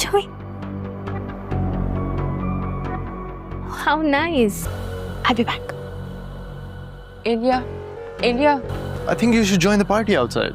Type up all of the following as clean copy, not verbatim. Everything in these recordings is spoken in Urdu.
Joey. How nice. I'll be back. Elia, Elia. I think you should join the party outside.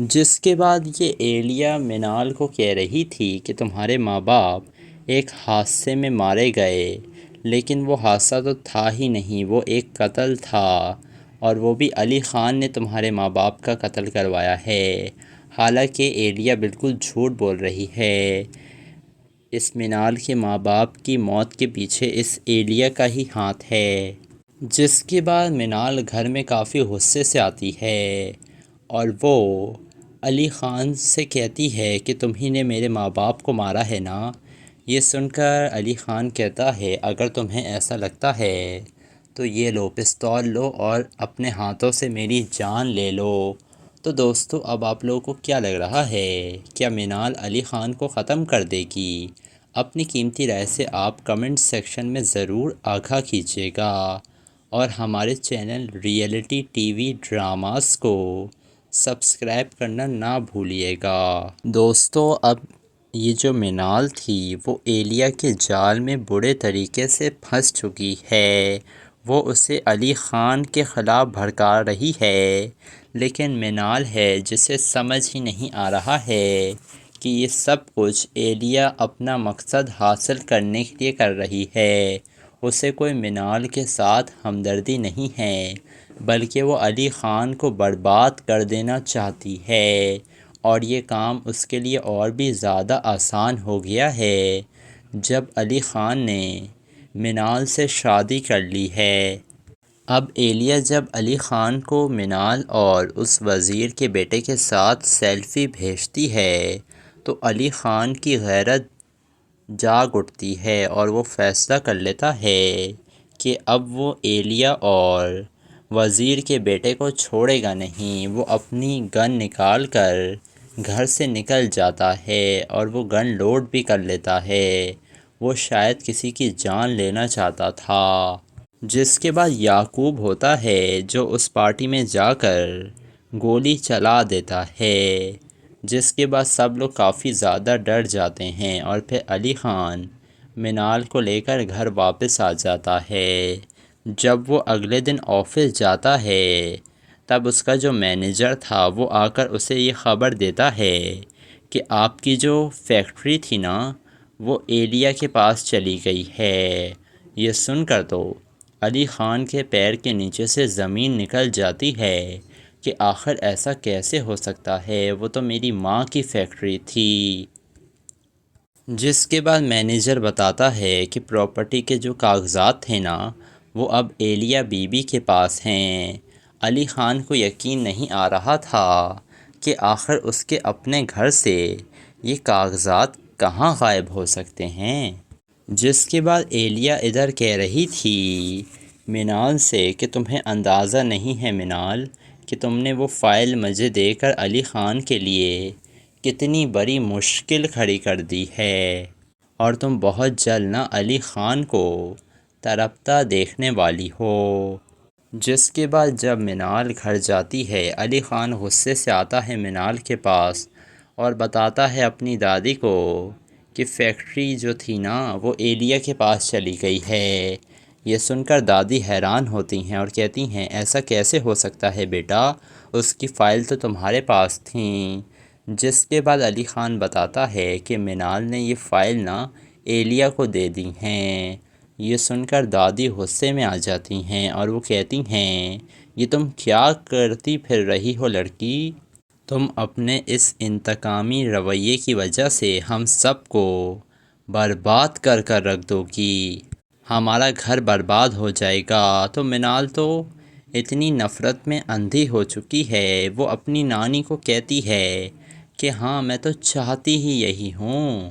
جس کے بعد یہ ایلیا منال کو کہہ رہی تھی کہ تمہارے ماں باپ ایک حادثے میں مارے گئے، لیکن وہ حادثہ تو تھا ہی نہیں، وہ ایک قتل تھا، اور وہ بھی علی خان نے تمہارے ماں باپ کا قتل کروایا ہے۔ حالانکہ ایلیا بالکل جھوٹ بول رہی ہے، اس منال کے ماں باپ کی موت کے پیچھے اس ایلیا کا ہی ہاتھ ہے۔ جس کے بعد منال گھر میں کافی غصے سے آتی ہے اور وہ علی خان سے کہتی ہے کہ تمہیں نے میرے ماں باپ کو مارا ہے نا۔ یہ سن کر علی خان کہتا ہے اگر تمہیں ایسا لگتا ہے تو یہ لو، پستول لو اور اپنے ہاتھوں سے میری جان لے لو۔ تو دوستو اب آپ لوگوں کو کیا لگ رہا ہے، کیا منال علی خان کو ختم کر دے گی؟ اپنی قیمتی رائے سے آپ کمنٹ سیکشن میں ضرور آگاہ کیجیے گا، اور ہمارے channel reality T V dramas کو سبسکرائب کرنا نہ بھولیے گا۔ دوستو اب یہ جو منال تھی وہ ایلیا کے جال میں برے طریقے سے پھنس چکی ہے۔ وہ اسے علی خان کے خلاف بھڑکا رہی ہے، لیکن منال ہے جسے سمجھ ہی نہیں آ رہا ہے کہ یہ سب کچھ ایلیا اپنا مقصد حاصل کرنے کے لیے کر رہی ہے۔ اسے کوئی منال کے ساتھ ہمدردی نہیں ہے، بلکہ وہ علی خان کو برباد کر دینا چاہتی ہے، اور یہ کام اس کے لیے اور بھی زیادہ آسان ہو گیا ہے جب علی خان نے منال سے شادی کر لی ہے۔ اب ایلیا جب علی خان کو منال اور اس وزیر کے بیٹے کے ساتھ سیلفی بھیجتی ہے تو علی خان کی غیرت جاگ اٹھتی ہے اور وہ فیصلہ کر لیتا ہے کہ اب وہ ایلیا اور وزیر کے بیٹے کو چھوڑے گا نہیں۔ وہ اپنی گن نکال کر گھر سے نکل جاتا ہے اور وہ گن لوڈ بھی کر لیتا ہے، وہ شاید کسی کی جان لینا چاہتا تھا۔ جس کے بعد یعقوب ہوتا ہے جو اس پارٹی میں جا کر گولی چلا دیتا ہے، جس کے بعد سب لوگ کافی زیادہ ڈر جاتے ہیں، اور پھر علی خان منال کو لے کر گھر واپس آ جاتا ہے۔ جب وہ اگلے دن آفس جاتا ہے تب اس کا جو مینیجر تھا وہ آ کر اسے یہ خبر دیتا ہے کہ آپ کی جو فیکٹری تھی نا وہ ایلیا کے پاس چلی گئی ہے۔ یہ سن کر تو علی خان کے پیر کے نیچے سے زمین نکل جاتی ہے کہ آخر ایسا کیسے ہو سکتا ہے، وہ تو میری ماں کی فیکٹری تھی۔ جس کے بعد مینیجر بتاتا ہے کہ پراپرٹی کے جو کاغذات تھے نا وہ اب ایلیا بی بی کے پاس ہیں۔ علی خان کو یقین نہیں آ رہا تھا کہ آخر اس کے اپنے گھر سے یہ کاغذات کہاں غائب ہو سکتے ہیں۔ جس کے بعد ایلیا ادھر کہہ رہی تھی منال سے کہ تمہیں اندازہ نہیں ہے منال کہ تم نے وہ فائل مجھے دے کر علی خان کے لیے کتنی بڑی مشکل کھڑی کر دی ہے، اور تم بہت جلد نہ علی خان کو تڑپتا دیکھنے والی ہو۔ جس کے بعد جب منال گھر جاتی ہے علی خان غصے سے آتا ہے منال کے پاس اور بتاتا ہے اپنی دادی کو کہ فیکٹری جو تھی نا وہ ایلیا کے پاس چلی گئی ہے۔ یہ سن کر دادی حیران ہوتی ہیں اور کہتی ہیں ایسا کیسے ہو سکتا ہے بیٹا، اس کی فائل تو تمہارے پاس تھیں۔ جس کے بعد علی خان بتاتا ہے کہ منال نے یہ فائل نا ایلیا کو دے دی ہیں۔ یہ سن کر دادی غصے میں آ جاتی ہیں اور وہ کہتی ہیں یہ تم کیا کرتی پھر رہی ہو لڑکی، تم اپنے اس انتقامی رویے کی وجہ سے ہم سب کو برباد کر کر رکھ دو گی، ہمارا گھر برباد ہو جائے گا۔ تو منال تو اتنی نفرت میں اندھی ہو چکی ہے، وہ اپنی نانی کو کہتی ہے کہ ہاں میں تو چاہتی ہی یہی ہوں،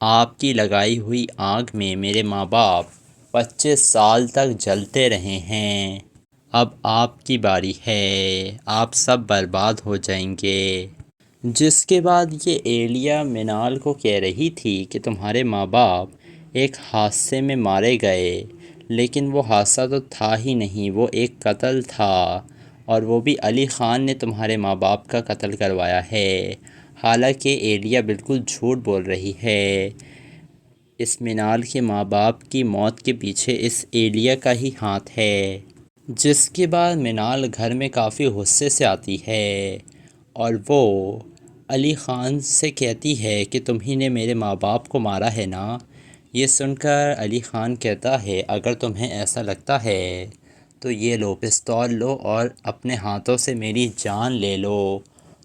آپ کی لگائی ہوئی آگ میں میرے ماں باپ 25 سال تک جلتے رہے ہیں، اب آپ کی باری ہے، آپ سب برباد ہو جائیں گے۔ جس کے بعد یہ ایلیا منال کو کہہ رہی تھی کہ تمہارے ماں باپ ایک حادثے میں مارے گئے، لیکن وہ حادثہ تو تھا ہی نہیں، وہ ایک قتل تھا، اور وہ بھی علی خان نے تمہارے ماں باپ کا قتل کروایا ہے۔ حالانکہ ایلیا بالکل جھوٹ بول رہی ہے، اس منال کے ماں باپ کی موت کے پیچھے اس ایلیا کا ہی ہاتھ ہے۔ جس کے بعد منال گھر میں کافی غصے سے آتی ہے اور وہ علی خان سے کہتی ہے کہ تمہیں نے میرے ماں باپ کو مارا ہے نا۔ یہ سن کر علی خان کہتا ہے اگر تمہیں ایسا لگتا ہے تو یہ لو پستول لو اور اپنے ہاتھوں سے میری جان لے لو۔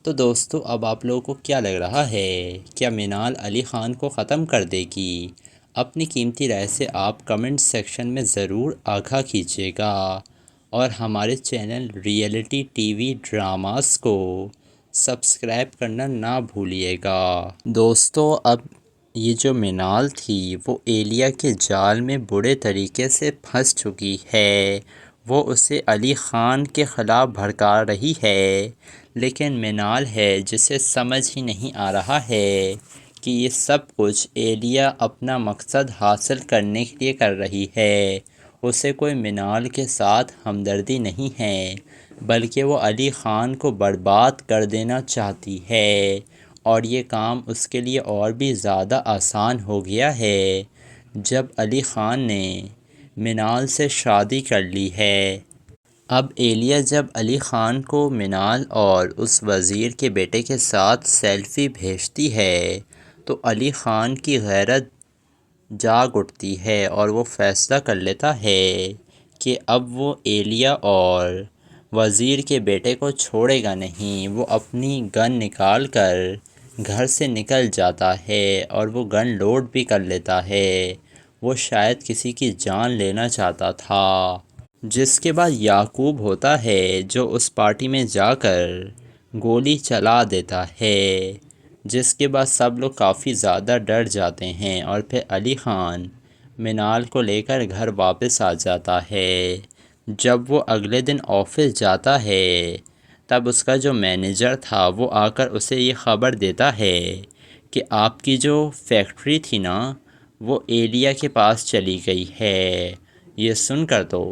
تو دوستو اب آپ لوگوں کو کیا لگ رہا ہے، کیا مینال علی خان کو ختم کر دے گی؟ اپنی قیمتی رائے سے آپ کمنٹ سیکشن میں ضرور آگاہ کیجیے گا، اور ہمارے channel reality T V dramas کو سبسکرائب کرنا نہ بھولیے گا۔ دوستو اب یہ جو مینال تھی وہ ایلیا کے جال میں برے طریقے سے پھنس چکی ہے۔ وہ اسے علی خان کے خلاف بھڑکا رہی ہے، لیکن مینال ہے جسے سمجھ ہی نہیں آ رہا ہے کہ یہ سب کچھ ایلیا اپنا مقصد حاصل کرنے کے لیے کر رہی ہے۔ اسے کوئی مینال کے ساتھ ہمدردی نہیں ہے، بلکہ وہ علی خان کو برباد کر دینا چاہتی ہے، اور یہ کام اس کے لیے اور بھی زیادہ آسان ہو گیا ہے جب علی خان نے مینال سے شادی کر لی ہے۔ اب ایلیا جب علی خان کو مینال اور اس وزیر کے بیٹے کے ساتھ سیلفی بھیجتی ہے تو علی خان کی غیرت جاگ اٹھتی ہے، اور وہ فیصلہ کر لیتا ہے کہ اب وہ ایلیا اور وزیر کے بیٹے کو چھوڑے گا نہیں۔ وہ اپنی گن نکال کر گھر سے نکل جاتا ہے، اور وہ گن لوڈ بھی کر لیتا ہے۔ وہ شاید کسی کی جان لینا چاہتا تھا۔ جس کے بعد یعقوب ہوتا ہے جو اس پارٹی میں جا کر گولی چلا دیتا ہے، جس کے بعد سب لوگ کافی زیادہ ڈر جاتے ہیں، اور پھر علی خان مینال کو لے کر گھر واپس آ جاتا ہے۔ جب وہ اگلے دن آفس جاتا ہے تب اس کا جو مینیجر تھا وہ آ کر اسے یہ خبر دیتا ہے کہ آپ کی جو فیکٹری تھی نا وہ ایلیا کے پاس چلی گئی ہے۔ یہ سن کر تو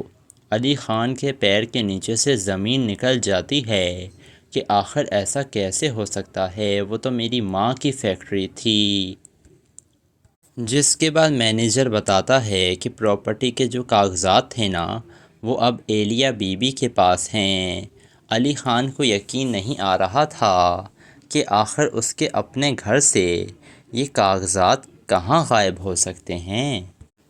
علی خان کے پیر کے نیچے سے زمین نکل جاتی ہے کہ آخر ایسا کیسے ہو سکتا ہے، وہ تو میری ماں کی فیکٹری تھی۔ جس کے بعد مینیجر بتاتا ہے کہ پراپرٹی کے جو کاغذات تھے نا وہ اب ایلیا بی بی کے پاس ہیں۔ علی خان کو یقین نہیں آ رہا تھا کہ آخر اس کے اپنے گھر سے یہ کاغذات کہاں غائب ہو سکتے ہیں۔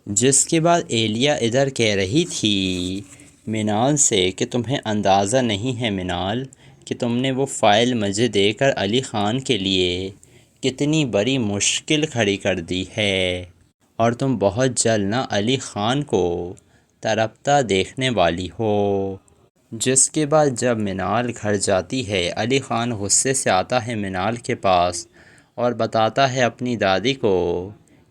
جس کے بعد ایلیا ادھر کہہ رہی تھی مینال سے کہ تمہیں اندازہ نہیں ہے مینال کہ تم نے وہ فائل مجھے دے کر علی خان کے لیے کتنی بڑی مشکل کھڑی کر دی ہے، اور تم بہت جلد نہ علی خان کو تڑپتا دیکھنے والی ہو۔ جس کے بعد جب مینال گھر جاتی ہے علی خان غصے سے آتا ہے مینال کے پاس اور بتاتا ہے اپنی دادی کو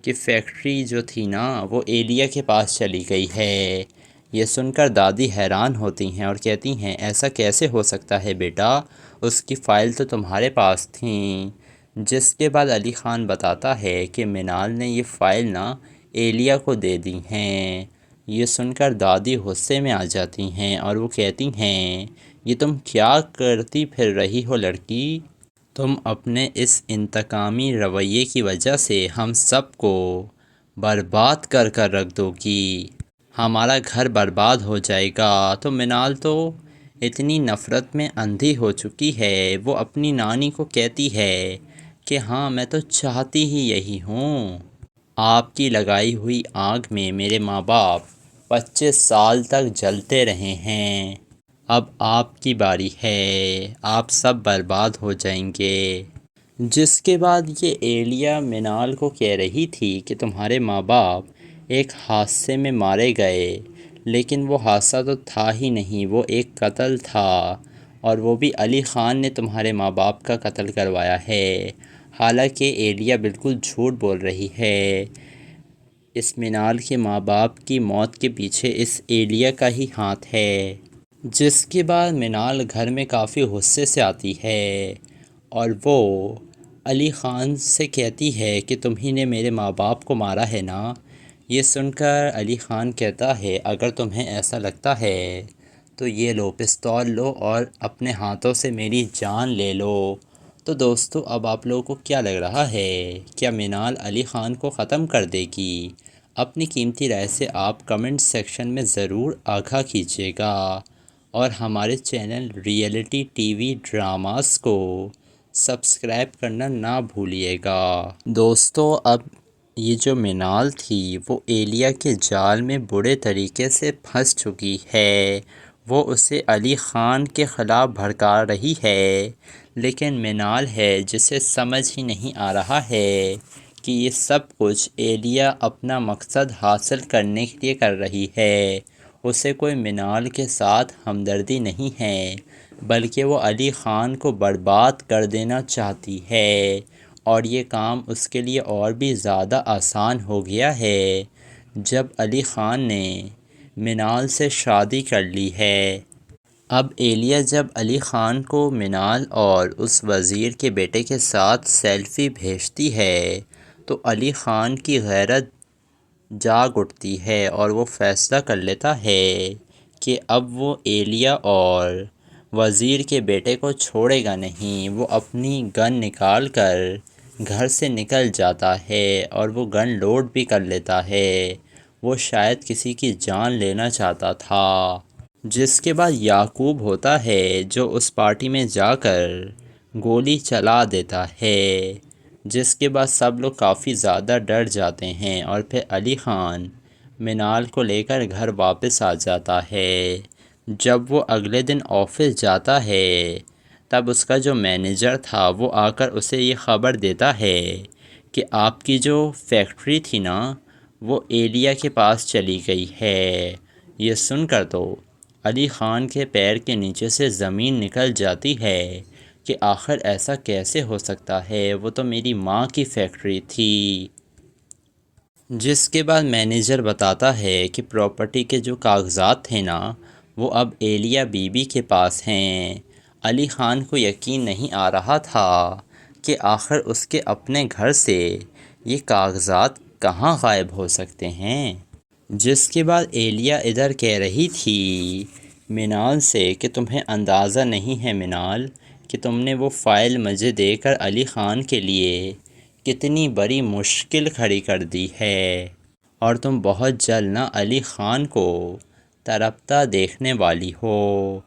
کہ فیکٹری جو تھی نا وہ ایلیا کے پاس چلی گئی ہے۔ یہ سن کر دادی حیران ہوتی ہیں اور کہتی ہیں ایسا کیسے ہو سکتا ہے بیٹا، اس کی فائل تو تمہارے پاس تھیں۔ جس کے بعد علی خان بتاتا ہے کہ مینال نے یہ فائل نا ایلیا کو دے دی ہیں۔ یہ سن کر دادی غصے میں آ جاتی ہیں اور وہ کہتی ہیں یہ تم کیا کرتی پھر رہی ہو لڑکی، تم اپنے اس انتقامی رویے کی وجہ سے ہم سب کو برباد کر کر رکھ دو گی، ہمارا گھر برباد ہو جائے گا۔ تو مینال تو اتنی نفرت میں اندھی ہو چکی ہے، وہ اپنی نانی کو کہتی ہے کہ ہاں میں تو چاہتی ہی یہی ہوں، آپ کی لگائی ہوئی آگ میں میرے ماں باپ 25 سال تک جلتے رہے ہیں، اب آپ کی باری ہے، آپ سب برباد ہو جائیں گے۔ جس کے بعد یہ ایلیا مینال کو کہہ رہی تھی کہ تمہارے ماں باپ ایک حادثے میں مارے گئے، لیکن وہ حادثہ تو تھا ہی نہیں، وہ ایک قتل تھا، اور وہ بھی علی خان نے تمہارے ماں باپ کا قتل کروایا ہے۔ حالانکہ ایلیا بالکل جھوٹ بول رہی ہے، اس مینال کے ماں باپ کی موت کے پیچھے اس ایلیا کا ہی ہاتھ ہے۔ جس کے بعد مینال گھر میں کافی غصے سے آتی ہے اور وہ علی خان سے کہتی ہے کہ تمہیں نے میرے ماں باپ کو مارا ہے نا۔ یہ سن کر علی خان کہتا ہے اگر تمہیں ایسا لگتا ہے تو یہ لو پستول لو اور اپنے ہاتھوں سے میری جان لے لو۔ تو دوستو اب آپ لوگوں کو کیا لگ رہا ہے، کیا مینال علی خان کو ختم کر دے گی؟ اپنی قیمتی رائے سے آپ کمنٹ سیکشن میں ضرور آگاہ کیجیے گا، اور ہمارے channel reality T V dramas کو سبسکرائب کرنا نہ بھولیے گا۔ دوستو اب یہ جو منال تھی وہ ایلیا کے جال میں برے طریقے سے پھنس چکی ہے۔ وہ اسے علی خان کے خلاف بھڑکا رہی ہے، لیکن منال ہے جسے سمجھ ہی نہیں آ رہا ہے کہ یہ سب کچھ ایلیا اپنا مقصد حاصل کرنے کے لیے کر رہی ہے۔ اسے کوئی منال کے ساتھ ہمدردی نہیں ہے، بلکہ وہ علی خان کو برباد کر دینا چاہتی ہے، اور یہ کام اس کے لیے اور بھی زیادہ آسان ہو گیا ہے جب علی خان نے منال سے شادی کر لی ہے۔ اب ایلیا جب علی خان کو منال اور اس وزیر کے بیٹے کے ساتھ سیلفی بھیجتی ہے تو علی خان کی غیرت جاگ اٹھتی ہے اور وہ فیصلہ کر لیتا ہے کہ اب وہ ایلیا اور وزیر کے بیٹے کو چھوڑے گا نہیں۔ وہ اپنی گن نکال کر گھر سے نکل جاتا ہے اور وہ گن لوڈ بھی کر لیتا ہے۔ وہ شاید کسی کی جان لینا چاہتا تھا۔ جس کے بعد یعقوب ہوتا ہے جو اس پارٹی میں جا کر گولی چلا دیتا ہے، جس کے بعد سب لوگ کافی زیادہ ڈر جاتے ہیں، اور پھر علی خان منال کو لے کر گھر واپس آ جاتا ہے۔ جب وہ اگلے دن آفس جاتا ہے تب اس کا جو مینیجر تھا وہ آ کر اسے یہ خبر دیتا ہے کہ آپ کی جو فیکٹری تھی نا وہ ایلیا کے پاس چلی گئی ہے۔ یہ سن کر تو علی خان کے پیر کے نیچے سے زمین نکل جاتی ہے کہ آخر ایسا کیسے ہو سکتا ہے، وہ تو میری ماں کی فیکٹری تھی۔ جس کے بعد مینیجر بتاتا ہے کہ پراپرٹی کے جو کاغذات تھے نا وہ اب ایلیا بی بی کے پاس ہیں۔ علی خان کو یقین نہیں آ رہا تھا کہ آخر اس کے اپنے گھر سے یہ کاغذات کہاں غائب ہو سکتے ہیں۔ جس کے بعد ایلیا ادھر کہہ رہی تھی منال سے کہ تمہیں اندازہ نہیں ہے منال کہ تم نے وہ فائل مجھے دے کر علی خان کے لیے کتنی بڑی مشکل کھڑی کر دی ہے، اور تم بہت جلد نہ علی خان کو تڑپتا دیکھنے والی ہو۔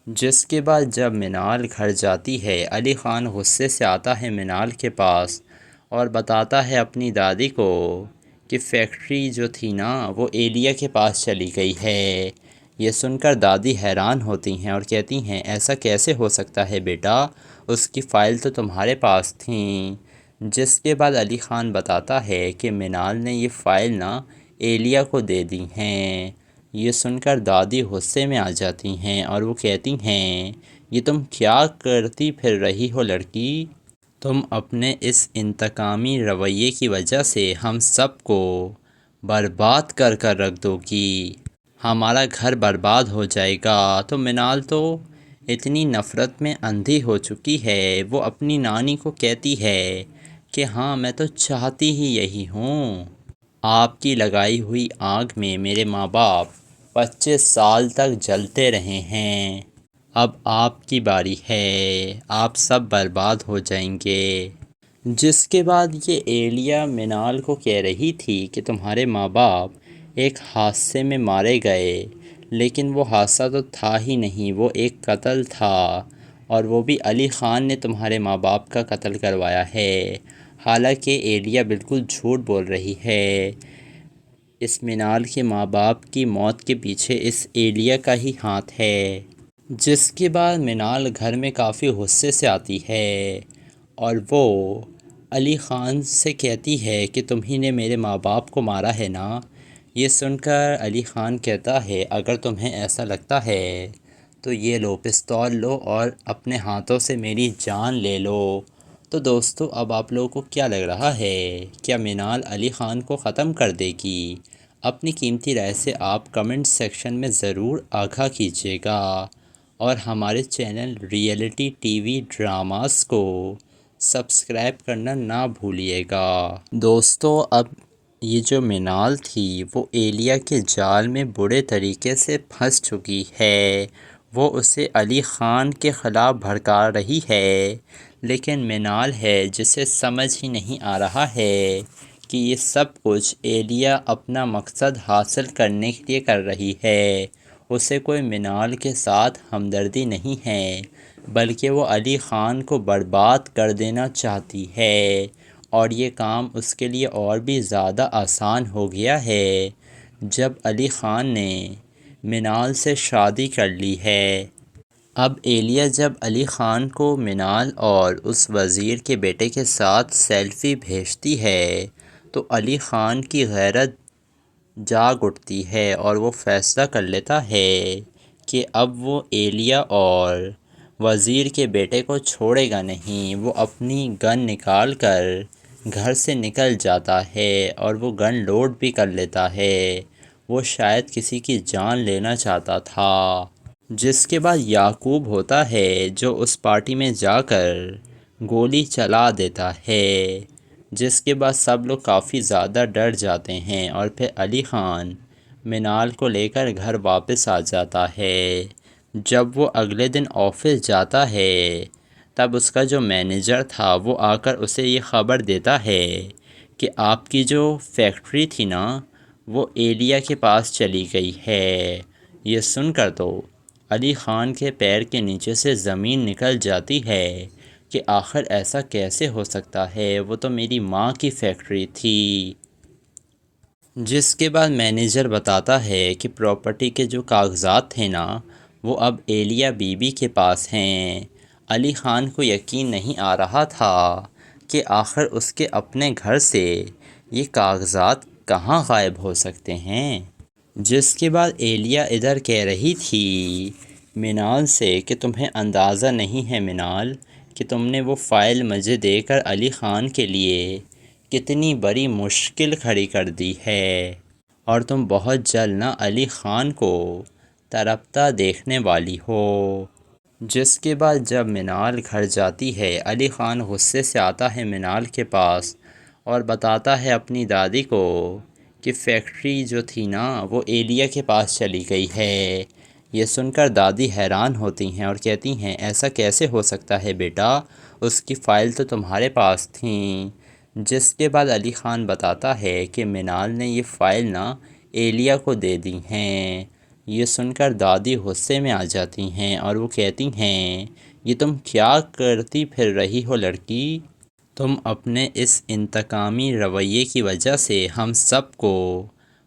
جس کے بعد جب منال گھر جاتی ہے علی خان غصے سے آتا ہے منال کے پاس اور بتاتا ہے اپنی دادی کو کہ فیکٹری جو تھی نا وہ ایلیا کے پاس چلی گئی ہے۔ یہ سن کر دادی حیران ہوتی ہیں اور کہتی ہیں ایسا کیسے ہو سکتا ہے بیٹا، اس کی فائل تو تمہارے پاس تھیں۔ جس کے بعد علی خان بتاتا ہے کہ منال نے یہ فائل نا ایلیا کو دے دی ہیں۔ یہ سن کر دادی غصے میں آ جاتی ہیں اور وہ کہتی ہیں یہ تم کیا کرتی پھر رہی ہو لڑکی، تم اپنے اس انتقامی رویے کی وجہ سے ہم سب کو برباد کر کر رکھ دو گی، ہمارا گھر برباد ہو جائے گا۔ تو منال تو اتنی نفرت میں اندھی ہو چکی ہے، وہ اپنی نانی کو کہتی ہے کہ ہاں میں تو چاہتی ہی یہی ہوں، آپ کی لگائی ہوئی آگ میں میرے ماں باپ 25 سال تک جلتے رہے ہیں، اب آپ کی باری ہے، آپ سب برباد ہو جائیں گے۔ جس کے بعد یہ ایلیا منال کو کہہ رہی تھی کہ تمہارے ماں باپ ایک حادثے میں مارے گئے، لیکن وہ حادثہ تو تھا ہی نہیں، وہ ایک قتل تھا، اور وہ بھی علی خان نے تمہارے ماں باپ کا قتل کروایا ہے۔ حالانکہ ایلیا بالکل جھوٹ بول رہی ہے، اس منال کے ماں باپ کی موت کے پیچھے اس ایلیا کا ہی ہاتھ ہے۔ جس کے بعد منال گھر میں کافی غصے سے آتی ہے اور وہ علی خان سے کہتی ہے کہ تمہیں نے میرے ماں باپ کو مارا ہے نا۔ یہ سن کر علی خان کہتا ہے اگر تمہیں ایسا لگتا ہے تو یہ لو پستول لو اور اپنے ہاتھوں سے میری جان لے لو۔ تو دوستو اب آپ لوگوں کو کیا لگ رہا ہے، کیا منال علی خان کو ختم کر دے گی؟ اپنی قیمتی رائے سے آپ کمنٹ سیکشن میں ضرور آگاہ کیجیے گا، اور ہمارے channel reality T V dramas کو سبسکرائب کرنا نہ بھولیے گا۔ دوستو اب یہ جو منال تھی وہ ایلیا کے جال میں برے طریقے سے پھنس چکی ہے۔ وہ اسے علی خان کے خلاف بھڑکا رہی ہے، لیکن منال ہے جسے سمجھ ہی نہیں آ رہا ہے کہ یہ سب کچھ ایلیا اپنا مقصد حاصل کرنے کے لیے کر رہی ہے۔ اسے کوئی منال کے ساتھ ہمدردی نہیں ہے، بلکہ وہ علی خان کو برباد کر دینا چاہتی ہے، اور یہ کام اس کے لیے اور بھی زیادہ آسان ہو گیا ہے جب علی خان نے منال سے شادی کر لی ہے۔ اب ایلیا جب علی خان کو منال اور اس وزیر کے بیٹے کے ساتھ سیلفی بھیجتی ہے تو علی خان کی غیرت جاگ اٹھتی ہے اور وہ فیصلہ کر لیتا ہے کہ اب وہ ایلیا اور وزیر کے بیٹے کو چھوڑے گا نہیں۔ وہ اپنی گن نکال کر گھر سے نکل جاتا ہے اور وہ گن لوڈ بھی کر لیتا ہے۔ وہ شاید کسی کی جان لینا چاہتا تھا، جس کے بعد یعقوب ہوتا ہے جو اس پارٹی میں جا کر گولی چلا دیتا ہے، جس کے بعد سب لوگ کافی زیادہ ڈر جاتے ہیں، اور پھر علی خان منال کو لے کر گھر واپس آ جاتا ہے۔ جب وہ اگلے دن آفس جاتا ہے تب اس کا جو مینیجر تھا وہ آ کر اسے یہ خبر دیتا ہے کہ آپ کی جو فیکٹری تھی نا وہ ایلیا کے پاس چلی گئی ہے۔ یہ سن کر تو علی خان کے پیر کے نیچے سے زمین نکل جاتی ہے کہ آخر ایسا کیسے ہو سکتا ہے، وہ تو میری ماں کی فیکٹری تھی۔ جس کے بعد مینیجر بتاتا ہے کہ پراپرٹی کے جو کاغذات تھے نا وہ اب ایلیا بی بی کے پاس ہیں۔ علی خان کو یقین نہیں آ رہا تھا کہ آخر اس کے اپنے گھر سے یہ کاغذات کہاں غائب ہو سکتے ہیں۔ جس کے بعد ایلیا ادھر کہہ رہی تھی منال سے کہ تمہیں اندازہ نہیں ہے منال کہ تم نے وہ فائل مجھے دے کر علی خان کے لیے کتنی بڑی مشکل کھڑی کر دی ہے، اور تم بہت جلد نہ علی خان کو تڑپتا دیکھنے والی ہو۔ جس کے بعد جب منال گھر جاتی ہے علی خان غصے سے آتا ہے منال کے پاس اور بتاتا ہے اپنی دادی کو کہ فیکٹری جو تھی نا وہ ایلیا کے پاس چلی گئی ہے۔ یہ سن کر دادی حیران ہوتی ہیں اور کہتی ہیں ایسا کیسے ہو سکتا ہے بیٹا، اس کی فائل تو تمہارے پاس تھیں۔ جس کے بعد علی خان بتاتا ہے کہ منال نے یہ فائل نا ایلیا کو دے دی ہیں۔ یہ سن کر دادی غصے میں آ جاتی ہیں اور وہ کہتی ہیں یہ تم کیا کرتی پھر رہی ہو لڑکی، تم اپنے اس انتقامی رویے کی وجہ سے ہم سب کو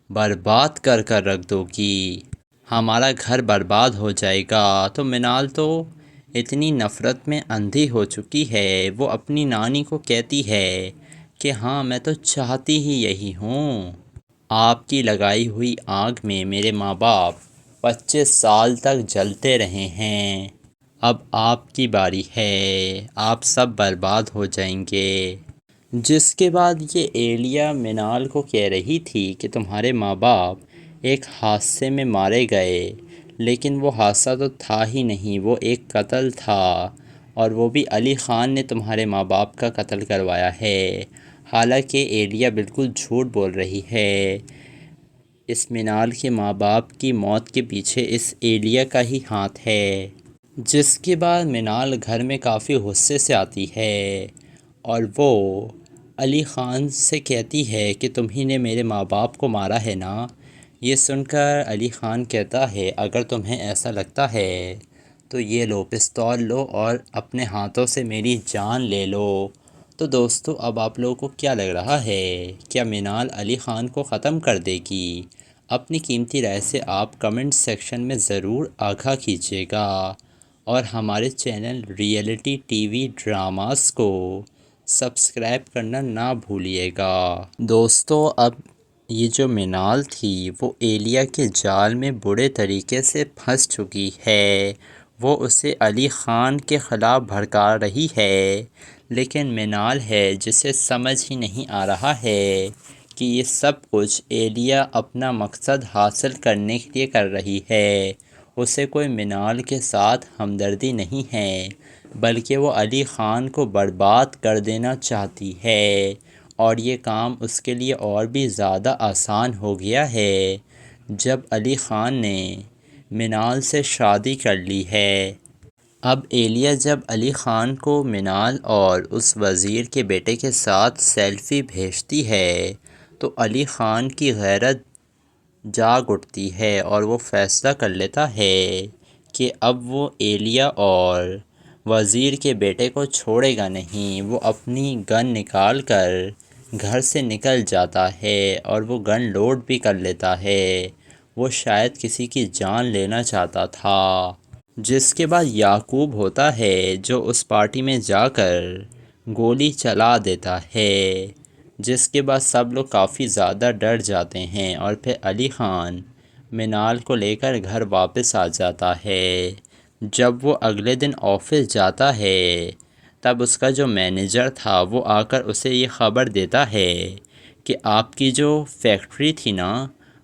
برباد کر کر رکھ دو گی، ہمارا گھر برباد ہو جائے گا۔ تو منال تو اتنی نفرت میں اندھی ہو چکی ہے، وہ اپنی نانی کو کہتی ہے کہ ہاں میں تو چاہتی ہی یہی ہوں، آپ کی لگائی ہوئی آگ میں میرے ماں باپ 25 سال تک جلتے رہے ہیں، اب آپ کی باری ہے، آپ سب برباد ہو جائیں گے۔ جس کے بعد یہ ایلیا منال کو کہہ رہی تھی کہ تمہارے ماں باپ ایک حادثے میں مارے گئے، لیکن وہ حادثہ تو تھا ہی نہیں، وہ ایک قتل تھا، اور وہ بھی علی خان نے تمہارے ماں باپ کا قتل کروایا ہے۔ حالانکہ ایلیا بالکل جھوٹ بول رہی ہے، اس منال کے ماں باپ کی موت کے پیچھے اس ایلیا کا ہی ہاتھ ہے۔ جس کے بعد منال گھر میں کافی غصے سے آتی ہے اور وہ علی خان سے کہتی ہے کہ تمہیں نے میرے ماں باپ کو مارا ہے نا۔ یہ سن کر علی خان کہتا ہے اگر تمہیں ایسا لگتا ہے تو یہ لو پستول لو اور اپنے ہاتھوں سے میری جان لے لو۔ تو دوستو اب آپ لوگوں کو کیا لگ رہا ہے، کیا منال علی خان کو ختم کر دے گی؟ اپنی قیمتی رائے سے آپ کمنٹ سیکشن میں ضرور آگاہ کیجیے گا، اور ہمارے channel reality T V dramas کو سبسکرائب کرنا نہ بھولیے گا۔ دوستو اب یہ جو منال تھی وہ ایلیا کے جال میں برے طریقے سے پھنس چکی ہے، وہ اسے علی خان کے خلاف بھڑکا رہی ہے، لیکن منال ہے جسے سمجھ ہی نہیں آ رہا ہے کہ یہ سب کچھ ایلیا اپنا مقصد حاصل کرنے کے لیے کر رہی ہے۔ اسے کوئی منال کے ساتھ ہمدردی نہیں ہے، بلکہ وہ علی خان کو برباد کر دینا چاہتی ہے، اور یہ کام اس کے لیے اور بھی زیادہ آسان ہو گیا ہے جب علی خان نے منال سے شادی کر لی ہے۔ اب ایلیا جب علی خان کو منال اور اس وزیر کے بیٹے کے ساتھ سیلفی بھیجتی ہے تو علی خان کی غیرت جاگ اٹھتی ہے اور وہ فیصلہ کر لیتا ہے کہ اب وہ ایلیا اور وزیر کے بیٹے کو چھوڑے گا نہیں۔ وہ اپنی گن نکال کر گھر سے نکل جاتا ہے اور وہ گن لوڈ بھی کر لیتا ہے۔ وہ شاید کسی کی جان لینا چاہتا تھا۔ جس کے بعد یعقوب ہوتا ہے جو اس پارٹی میں جا کر گولی چلا دیتا ہے، جس کے بعد سب لوگ کافی زیادہ ڈر جاتے ہیں اور پھر علی خان منال کو لے کر گھر واپس آ جاتا ہے۔ جب وہ اگلے دن آفس جاتا ہے تب اس کا جو مینیجر تھا وہ آ کر اسے یہ خبر دیتا ہے کہ آپ کی جو فیکٹری تھی نا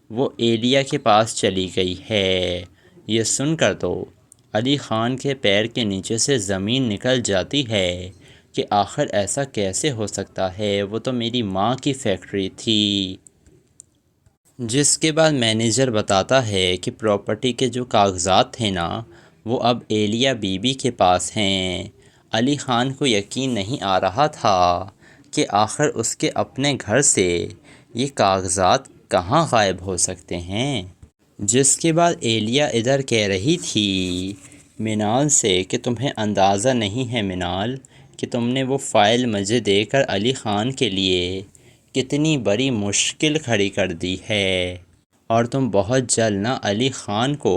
وہ ایلیا کے پاس چلی گئی ہے۔ یہ سن کر تو علی خان کے پیر کے نیچے سے زمین نکل جاتی ہے کہ آخر ایسا کیسے ہو سکتا ہے، وہ تو میری ماں کی فیکٹری تھی۔ جس کے بعد مینیجر بتاتا ہے کہ پراپرٹی کے جو کاغذات تھے نا وہ اب ایلیا بی بی کے پاس ہیں۔ علی خان کو یقین نہیں آ رہا تھا کہ آخر اس کے اپنے گھر سے یہ کاغذات کہاں غائب ہو سکتے ہیں۔ جس کے بعد ایلیا ادھر کہہ رہی تھی منال سے کہ تمہیں اندازہ نہیں ہے منال کہ تم نے وہ فائل مجھے دے کر علی خان کے لیے کتنی بڑی مشکل کھڑی کر دی ہے، اور تم بہت جلد نا علی خان کو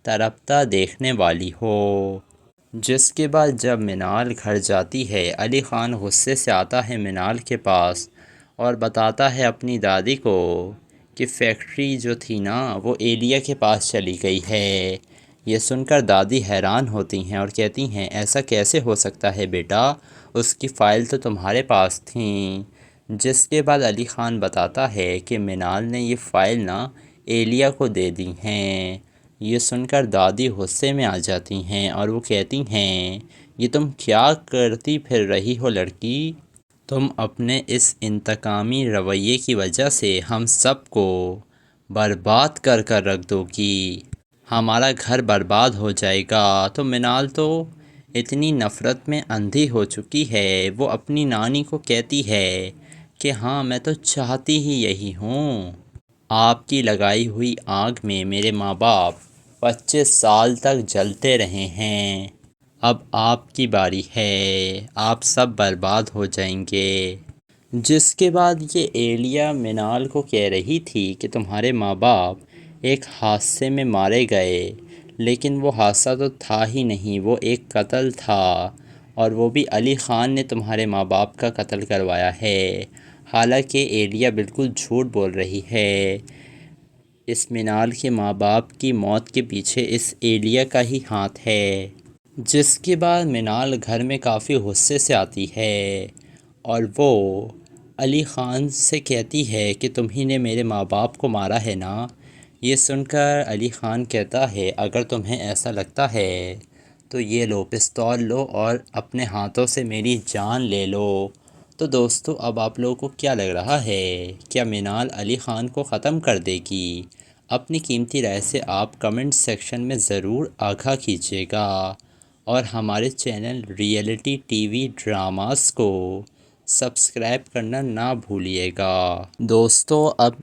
تڑپتا دیکھنے والی ہو۔ جس کے بعد جب منال گھر جاتی ہے علی خان غصے سے آتا ہے منال کے پاس اور بتاتا ہے اپنی دادی کو کہ فیکٹری جو تھی نا وہ ایلیا کے پاس چلی گئی ہے۔ یہ سن کر دادی حیران ہوتی ہیں اور کہتی ہیں ایسا کیسے ہو سکتا ہے بیٹا، اس کی فائل تو تمہارے پاس تھیں۔ جس کے بعد علی خان بتاتا ہے کہ منال نے یہ فائل نا ایلیا کو دے دی ہیں۔ یہ سن کر دادی غصے میں آ جاتی ہیں اور وہ کہتی ہیں یہ تم کیا کرتی پھر رہی ہو لڑکی، تم اپنے اس انتقامی رویے کی وجہ سے ہم سب کو برباد کر کر رکھ دو گی، ہمارا گھر برباد ہو جائے گا۔ تو منال تو اتنی نفرت میں اندھی ہو چکی ہے، وہ اپنی نانی کو کہتی ہے کہ ہاں میں تو چاہتی ہی یہی ہوں، آپ کی لگائی ہوئی آگ میں میرے ماں باپ 25 سال تک جلتے رہے ہیں، اب آپ کی باری ہے، آپ سب برباد ہو جائیں گے۔ جس کے بعد یہ ایلیا منال کو کہہ رہی تھی کہ تمہارے ماں باپ ایک حادثے میں مارے گئے، لیکن وہ حادثہ تو تھا ہی نہیں، وہ ایک قتل تھا، اور وہ بھی علی خان نے تمہارے ماں باپ کا قتل کروایا ہے۔ حالانکہ ایلیا بالکل جھوٹ بول رہی ہے، اس منال کے ماں باپ کی موت کے پیچھے اس ایلیا کا ہی ہاتھ ہے۔ جس کے بعد منال گھر میں کافی غصے سے آتی ہے اور وہ علی خان سے کہتی ہے کہ تمہی نے میرے ماں باپ کو مارا ہے نا۔ یہ سن کر علی خان کہتا ہے اگر تمہیں ایسا لگتا ہے تو یہ لو پستول لو اور اپنے ہاتھوں سے میری جان لے لو۔ تو دوستو اب آپ لوگوں کو کیا لگ رہا ہے، کیا منال علی خان کو ختم کر دے گی؟ اپنی قیمتی رائے سے آپ کمنٹ سیکشن میں ضرور آگاہ کیجیے گا، اور ہمارے channel reality T V dramas کو سبسکرائب کرنا نہ بھولیے گا۔ دوستو اب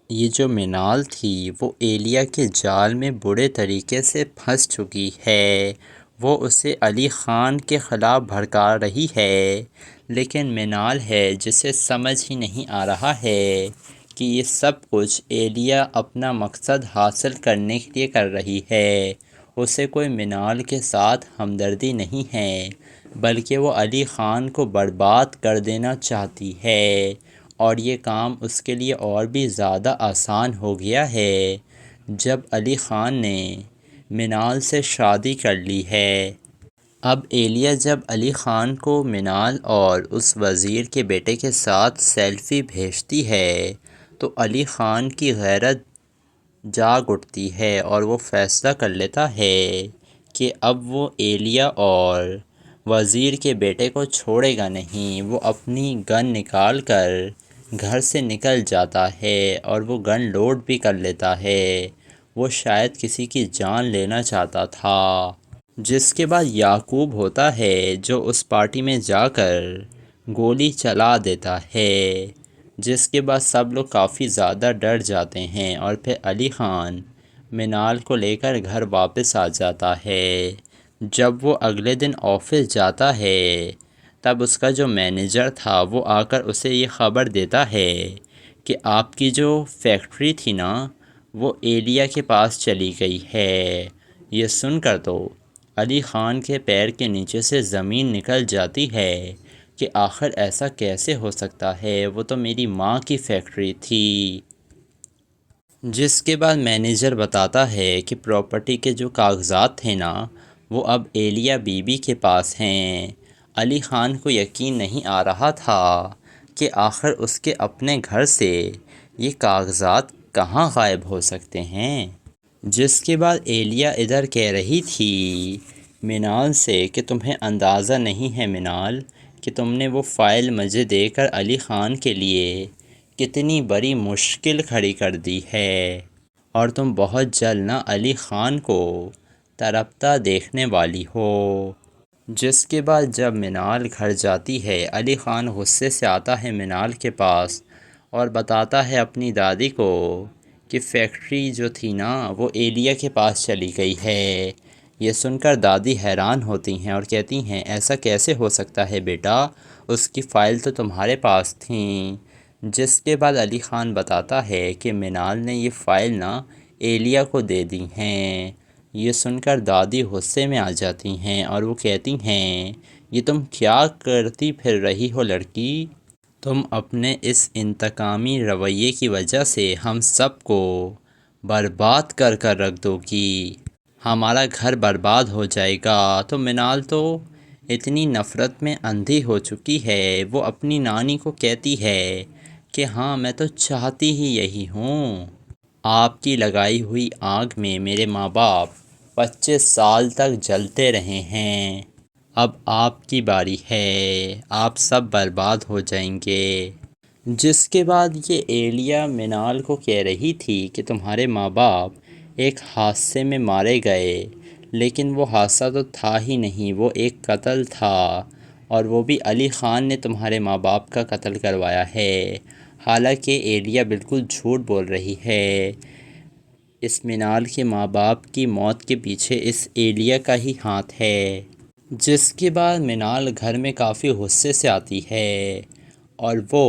یہ جو منال تھی وہ ایلیا کے جال میں برے طریقے سے پھنس چکی ہے، وہ اسے علی خان کے خلاف بھڑکا رہی ہے، لیکن منال ہے جسے سمجھ ہی نہیں آ رہا ہے کہ یہ سب کچھ ایلیا اپنا مقصد حاصل کرنے کے لیے کر رہی ہے۔ اسے کوئی منال کے ساتھ ہمدردی نہیں ہے، بلکہ وہ علی خان کو برباد کر دینا چاہتی ہے، اور یہ کام اس کے لیے اور بھی زیادہ آسان ہو گیا ہے جب علی خان نے منال سے شادی کر لی ہے۔ اب ایلیا جب علی خان کو منال اور اس وزیر کے بیٹے کے ساتھ سیلفی بھیجتی ہے تو علی خان کی غیرت جاگ اٹھتی ہے اور وہ فیصلہ کر لیتا ہے کہ اب وہ ایلیا اور وزیر کے بیٹے کو چھوڑے گا نہیں۔ وہ اپنی گن نکال کر گھر سے نکل جاتا ہے اور وہ گن لوڈ بھی کر لیتا ہے، وہ شاید کسی کی جان لینا چاہتا تھا۔ جس کے بعد یعقوب ہوتا ہے جو اس پارٹی میں جا کر گولی چلا دیتا ہے، جس کے بعد سب لوگ کافی زیادہ ڈر جاتے ہیں اور پھر علی خان منال کو لے کر گھر واپس آ جاتا ہے۔ جب وہ اگلے دن آفس جاتا ہے تب اس کا جو مینیجر تھا وہ آ کر اسے یہ خبر دیتا ہے کہ آپ کی جو فیکٹری تھی نا وہ ایلیا کے پاس چلی گئی ہے۔ یہ سن کر تو علی خان کے پیر کے نیچے سے زمین نکل جاتی ہے کہ آخر ایسا کیسے ہو سکتا ہے، وہ تو میری ماں کی فیکٹری تھی۔ جس کے بعد مینیجر بتاتا ہے کہ پراپرٹی کے جو کاغذات تھے نا وہ اب ایلیا بی بی کے پاس ہیں۔ علی خان کو یقین نہیں آ رہا تھا کہ آخر اس کے اپنے گھر سے یہ کاغذات کہاں غائب ہو سکتے ہیں۔ جس کے بعد ایلیا ادھر کہہ رہی تھی منال سے کہ تمہیں اندازہ نہیں ہے منال کہ تم نے وہ فائل مجھے دے کر علی خان کے لیے کتنی بڑی مشکل کھڑی کر دی ہے، اور تم بہت جلد نہ علی خان کو تڑپتا دیکھنے والی ہو۔ جس کے بعد جب منال گھر جاتی ہے علی خان غصے سے آتا ہے منال کے پاس اور بتاتا ہے اپنی دادی کو کہ فیکٹری جو تھی نا وہ ایلیا کے پاس چلی گئی ہے۔ یہ سن کر دادی حیران ہوتی ہیں اور کہتی ہیں ایسا کیسے ہو سکتا ہے بیٹا، اس کی فائل تو تمہارے پاس تھیں۔ جس کے بعد علی خان بتاتا ہے کہ منال نے یہ فائل نا ایلیا کو دے دی ہیں۔ یہ سن کر دادی غصے میں آ جاتی ہیں اور وہ کہتی ہیں یہ تم کیا کرتی پھر رہی ہو لڑکی، تم اپنے اس انتقامی رویے کی وجہ سے ہم سب کو برباد کر کر رکھ دو گی، ہمارا گھر برباد ہو جائے گا۔ تو منال تو اتنی نفرت میں اندھی ہو چکی ہے، وہ اپنی نانی کو کہتی ہے کہ ہاں میں تو چاہتی ہی یہی ہوں، آپ کی لگائی ہوئی آگ میں میرے ماں باپ 25 سال تک جلتے رہے ہیں، اب آپ کی باری ہے، آپ سب برباد ہو جائیں گے۔ جس کے بعد یہ ایلیا منال کو کہہ رہی تھی کہ تمہارے ماں باپ ایک حادثے میں مارے گئے، لیکن وہ حادثہ تو تھا ہی نہیں، وہ ایک قتل تھا، اور وہ بھی علی خان نے تمہارے ماں باپ کا قتل کروایا ہے۔ حالانکہ ایلیا بالکل جھوٹ بول رہی ہے، اس منال کے ماں باپ کی موت کے پیچھے اس ایلیا کا ہی ہاتھ ہے۔ جس کے بعد منال گھر میں کافی غصے سے آتی ہے اور وہ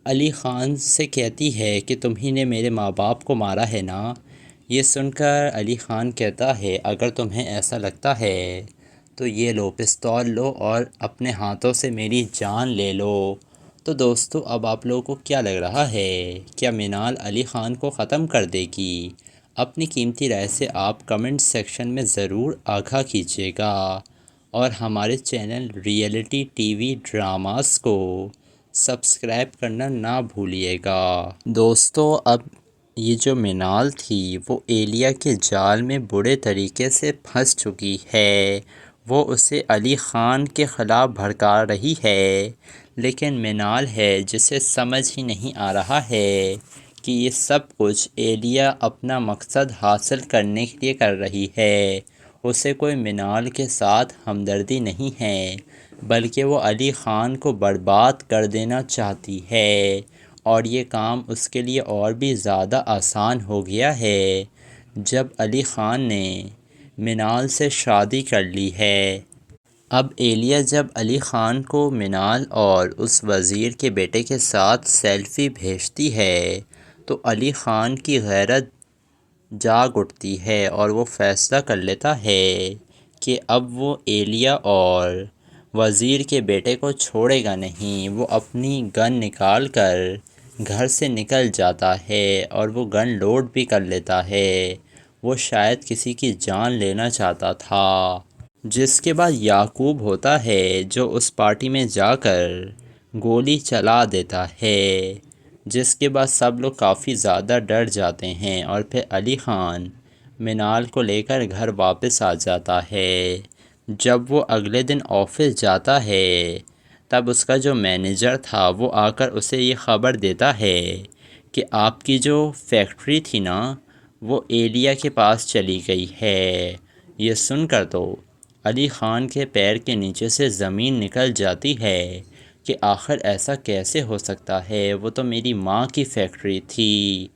علی خان سے کہتی ہے کہ تمہیں نے میرے ماں باپ کو مارا ہے نا۔ یہ سن کر علی خان کہتا ہے اگر تمہیں ایسا لگتا ہے تو یہ لو پستول لو اور اپنے ہاتھوں سے میری جان لے لو۔ تو دوستو اب آپ لوگوں کو کیا لگ رہا ہے، کیا منال علی خان کو ختم کر دے گی؟ اپنی قیمتی رائے سے آپ کمنٹ سیکشن میں ضرور آگاہ کیجیے گا، اور ہمارے channel reality T V dramas کو سبسکرائب کرنا نہ بھولیے گا۔ دوستو اب یہ جو منال تھی وہ ایلیا کے جال میں برے طریقے سے پھنس چکی ہے، وہ اسے علی خان کے خلاف بھڑکا رہی ہے، لیکن منال ہے جسے سمجھ ہی نہیں آ رہا ہے کہ یہ سب کچھ ایلیا اپنا مقصد حاصل کرنے کے لیے کر رہی ہے۔ اسے کوئی منال کے ساتھ ہمدردی نہیں ہے، بلکہ وہ علی خان کو برباد کر دینا چاہتی ہے، اور یہ کام اس کے لیے اور بھی زیادہ آسان ہو گیا ہے جب علی خان نے منال سے شادی کر لی ہے۔ اب ایلیا جب علی خان کو منال اور اس وزیر کے بیٹے کے ساتھ سیلفی بھیجتی ہے تو علی خان کی غیرت جاگ اٹھتی ہے اور وہ فیصلہ کر لیتا ہے کہ اب وہ ایلیا اور وزیر کے بیٹے کو چھوڑے گا نہیں۔ وہ اپنی گن نکال کر گھر سے نکل جاتا ہے اور وہ گن لوڈ بھی کر لیتا ہے، وہ شاید کسی کی جان لینا چاہتا تھا۔ جس کے بعد یعقوب ہوتا ہے جو اس پارٹی میں جا کر گولی چلا دیتا ہے، جس کے بعد سب لوگ کافی زیادہ ڈر جاتے ہیں اور پھر علی خان منال کو لے کر گھر واپس آ جاتا ہے۔ جب وہ اگلے دن آفس جاتا ہے تب اس کا جو مینیجر تھا وہ آ کر اسے یہ خبر دیتا ہے کہ آپ کی جو فیکٹری تھی نا وہ ایلیا کے پاس چلی گئی ہے۔ یہ سن کر تو علی خان کے پیر کے نیچے سے زمین نکل جاتی ہے کہ آخر ایسا کیسے ہو سکتا ہے، وہ تو میری ماں کی فیکٹری تھی۔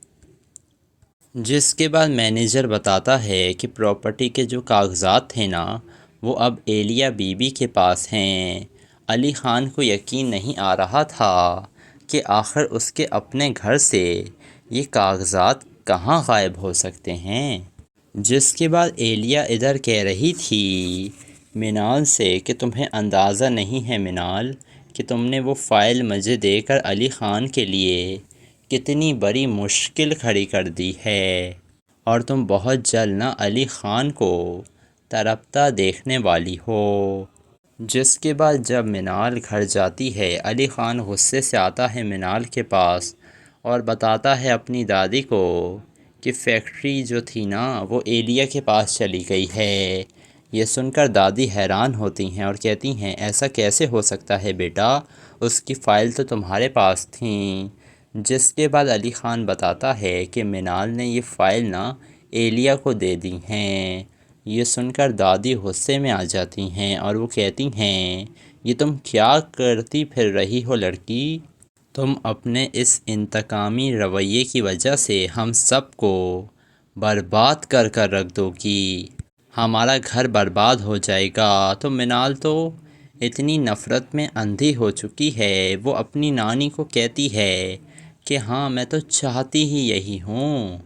جس کے بعد مینیجر بتاتا ہے کہ پراپرٹی کے جو کاغذات تھے نا وہ اب ایلیا بی بی کے پاس ہیں۔ علی خان کو یقین نہیں آ رہا تھا کہ آخر اس کے اپنے گھر سے یہ کاغذات کہاں غائب ہو سکتے ہیں۔ جس کے بعد ایلیا ادھر کہہ رہی تھی منال سے کہ تمہیں اندازہ نہیں ہے منال کہ تم نے وہ فائل مجھے دے کر علی خان کے لیے کتنی بڑی مشکل کھڑی کر دی ہے، اور تم بہت جلد نہ علی خان کو تڑپتا دیکھنے والی ہو۔ جس کے بعد جب منال گھر جاتی ہے، علی خان غصے سے آتا ہے منال کے پاس اور بتاتا ہے اپنی دادی کو کہ فیکٹری جو تھی نا وہ ایلیا کے پاس چلی گئی ہے۔ یہ سن کر دادی حیران ہوتی ہیں اور کہتی ہیں ایسا کیسے ہو سکتا ہے بیٹا، اس کی فائل تو تمہارے پاس تھیں۔ جس کے بعد علی خان بتاتا ہے کہ منال نے یہ فائل نا ایلیا کو دے دی ہیں۔ یہ سن کر دادی غصے میں آ جاتی ہیں اور وہ کہتی ہیں یہ تم کیا کرتی پھر رہی ہو لڑکی، تم اپنے اس انتقامی رویے کی وجہ سے ہم سب کو برباد کر کر رکھ دو گی، ہمارا گھر برباد ہو جائے گا۔ تو منال تو اتنی نفرت میں اندھی ہو چکی ہے، وہ اپنی نانی کو کہتی ہے کہ ہاں میں تو چاہتی ہی یہی ہوں،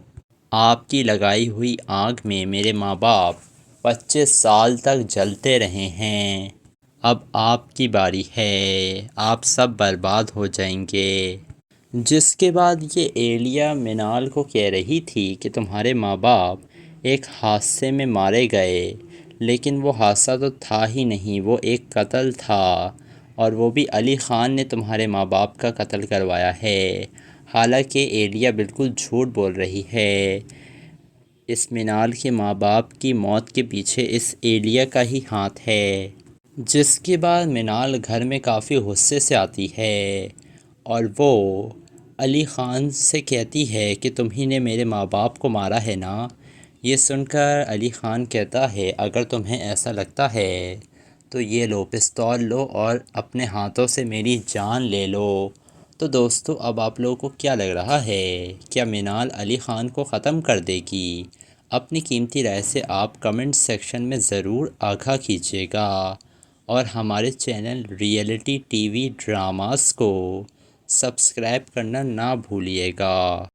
آپ کی لگائی ہوئی آگ میں میرے ماں باپ 25 سال تک جلتے رہے ہیں، اب آپ کی باری ہے، آپ سب برباد ہو جائیں گے۔ جس کے بعد یہ ایلیا منال کو کہہ رہی تھی کہ تمہارے ماں باپ ایک حادثے میں مارے گئے، لیکن وہ حادثہ تو تھا ہی نہیں، وہ ایک قتل تھا، اور وہ بھی علی خان نے تمہارے ماں باپ کا قتل کروایا ہے۔ حالانکہ ایلیا بالکل جھوٹ بول رہی ہے، اس منال کے ماں باپ کی موت کے پیچھے اس ایلیا کا ہی ہاتھ ہے۔ جس کے بعد منال گھر میں کافی غصے سے آتی ہے اور وہ علی خان سے کہتی ہے کہ تمہیں نے میرے ماں باپ کو مارا ہے نا۔ یہ سن کر علی خان کہتا ہے اگر تمہیں ایسا لگتا ہے تو یہ لو پستول لو اور اپنے ہاتھوں سے میری جان لے لو۔ تو دوستو اب آپ لوگوں کو کیا لگ رہا ہے، کیا منال علی خان کو ختم کر دے گی؟ اپنی قیمتی رائے سے آپ کمنٹ سیکشن میں ضرور آگاہ کیجیے گا، اور ہمارے channel reality T V dramas کو سبسکرائب کرنا نہ بھولیے گا۔